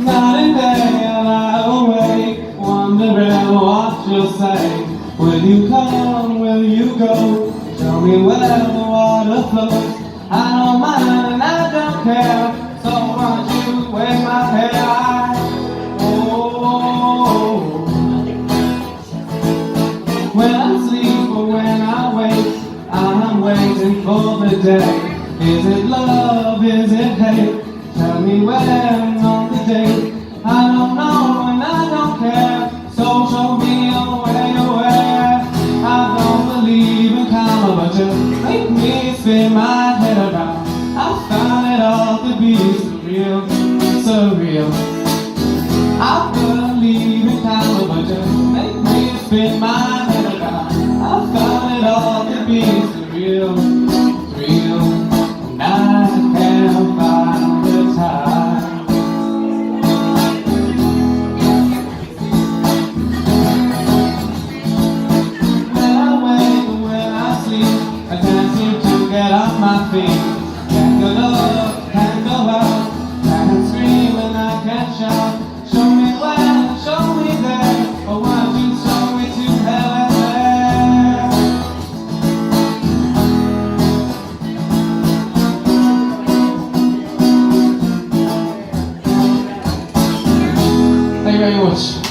Night and day I lie awake, wondering what you'll say. Will you come, will you go? Show me where the water flows. I don't mind and I don't care, so won't you wave my hair? Oh, when I sleep or when I wake, I'm waiting for the day. Is it love, is it hate? Tell me when on the date. I don't know and I don't care, so show me a way away. I don't believe in karma, but just make me spin my head around. I found it all to be surreal, surreal. I believe in karma, but just make me spin my head around. I found it all to be surreal, real. And I can't find the time. When I wake and when I sleep, I can't seem to get off my feet. Can't go up, can't go out, can't scream and I can't shout. Show me where, show me there, or why don't you show me to heaven there? Thank you very much.